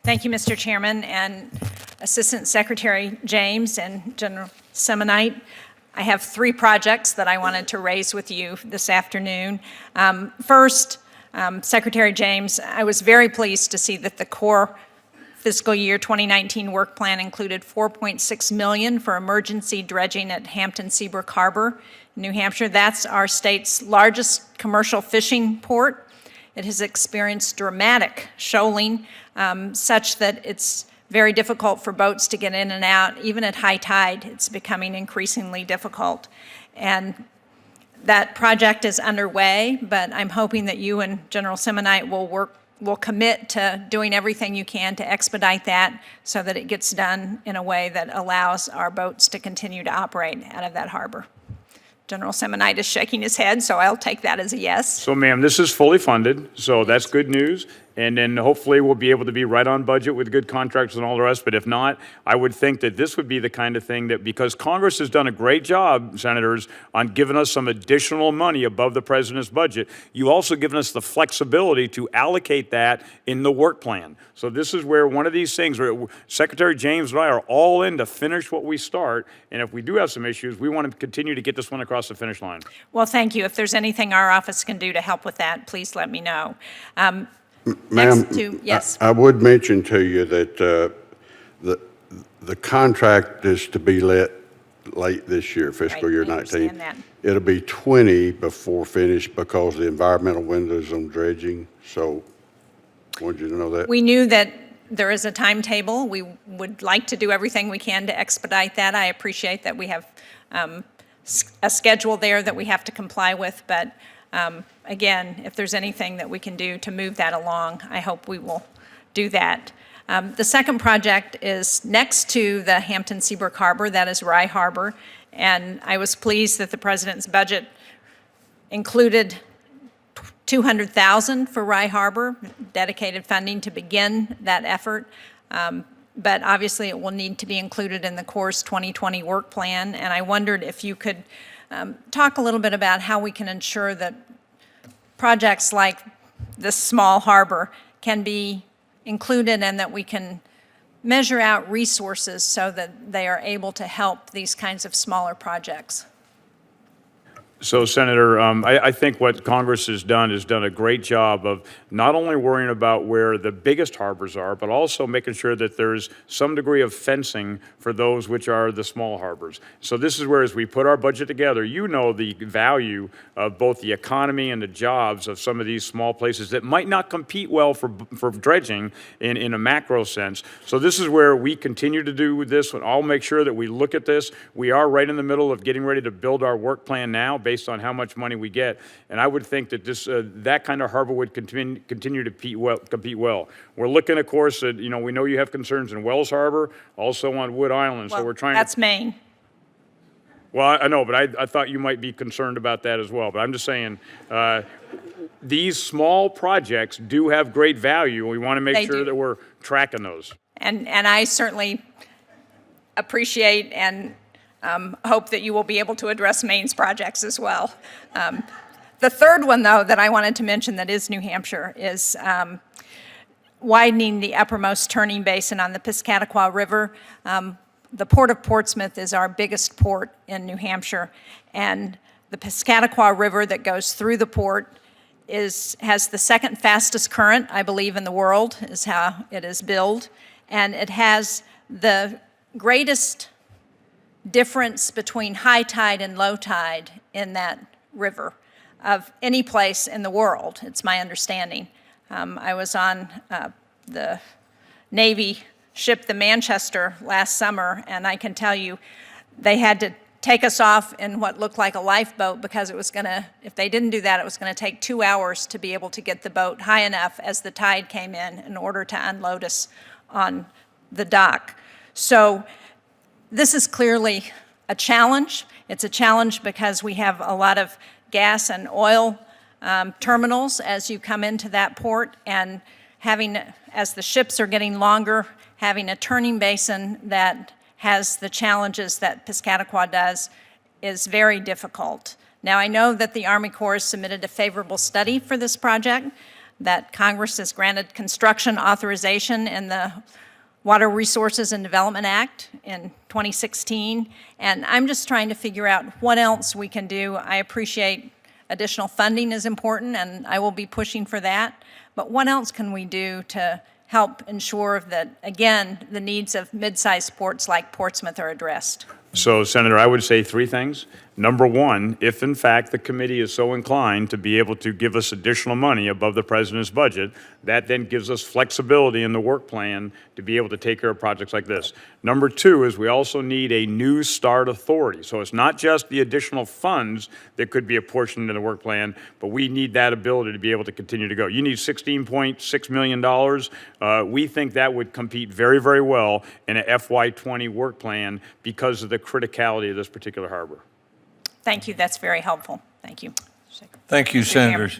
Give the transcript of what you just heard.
Thank you, Mr. Chairman, and Assistant Secretary James and General Semonite. I have 3 projects that I wanted to raise with you this afternoon. First, Secretary James, I was very pleased to see that the core fiscal year 2019 work plan included $4.6 million for emergency dredging at Hampton Seabrook Harbor, New Hampshire. That's our state's largest commercial fishing port. It has experienced dramatic shoaling, such that it's very difficult for boats to get in and out. Even at high tide, it's becoming increasingly difficult. And that project is underway, but I'm hoping that you and General Semonite will commit to doing everything you can to expedite that so that it gets done in a way that allows our boats to continue to operate out of that harbor. General Semonite is shaking his head, so I'll take that as a yes. So, ma'am, this is fully funded, so that's good news. And then hopefully we'll be able to be right on budget with good contracts and all the rest. But if not, I would think that this would be the kind of thing that, because Congress has done a great job, Senators, on giving us some additional money above the President's budget, you also given us the flexibility to allocate that in the work plan. So this is where one of these things where Secretary James and I are all in to finish what we start. And if we do have some issues, we want to continue to get this one across the finish line. Well, thank you. If there's anything our office can do to help with that, please let me know. Ma'am, yes. I would mention to you that the contract is to be let late this year, fiscal year 19. That. It'll be 20 before finished because the environmental windows on dredging. So, wanted you to know that. We knew that there is a timetable. We would like to do everything we can to expedite that. I appreciate that we have a schedule there that we have to comply with, but again, if there's anything that we can do to move that along, I hope we will do that. The second project is next to the Hampton Seabrook Harbor, that is Rye Harbor, and I was pleased that the President's budget included $200,000 for Rye Harbor, dedicated funding to begin that effort. But obviously it will need to be included in the Corps' 2020 work plan, and I wondered if you could talk a little bit about how we can ensure that projects like this small harbor can be included and that we can measure out resources so that they are able to help these kinds of smaller projects. So, Senator, I think what Congress has done a great job of not only worrying about where the biggest harbors are, but also making sure that there's some degree of fencing for those which are the small harbors. So this is where, as we put our budget together, you know the value of both the economy and the jobs of some of these small places that might not compete well for dredging in a macro sense. So this is where we continue to do this, and I'll make sure that we look at this. We are right in the middle of getting ready to build our work plan now, based on how much money we get, and I would think that this that kind of harbor would continue to compete well. We're looking, of course, at, we know you have concerns in Wells Harbor, also on Wood Island, Well, so we're trying. That's Maine. Well, I know, but I thought you might be concerned about that as well. But I'm just saying, these small projects do have great value. We want to make sure that we're tracking those. And I certainly appreciate and hope that you will be able to address Maine's projects as well. The third one, though, that I wanted to mention that is New Hampshire is widening the uppermost turning basin on the Piscataqua River. The Port of Portsmouth is our biggest port in New Hampshire, and the Piscataqua River that goes through the port has the second fastest current, I believe, in the world, is how it is billed, and it has the greatest difference between high tide and low tide in that river of any place in the world, it's my understanding. I was on the Navy ship, the Manchester, last summer, and I can tell you they had to take us off in what looked like a lifeboat because it was if they didn't do that, it was gonna take 2 hours to be able to get the boat high enough as the tide came in order to unload us on the dock. So this is clearly a challenge. It's a challenge because we have a lot of gas and oil terminals as you come into that port, and as the ships are getting longer, having a turning basin that has the challenges that Piscataqua does is very difficult. Now, I know that the Army Corps has submitted a favorable study for this project. that Congress has granted construction authorization in the Water Resources and Development Act in 2016, and I'm just trying to figure out what else we can do. I appreciate additional funding is important, and I will be pushing for that, but what else can we do to help ensure that, again, the needs of mid-sized ports like Portsmouth are addressed? So, Senator, I would say three things. Number one, if in fact the committee is so inclined to be able to give us additional money above the president's budget, that then gives us flexibility in the work plan to be able to take care of projects like this. Number two is we also need a new start authority. So it's not just the additional funds that could be apportioned in the work plan, but we need that ability to be able to continue to go. You need $16.6 million. We think that would compete very, very well in a FY20 work plan because of the criticality of this particular harbor. Thank you. That's very helpful. Thank you. Thank you, Mr. Chairman. Senators.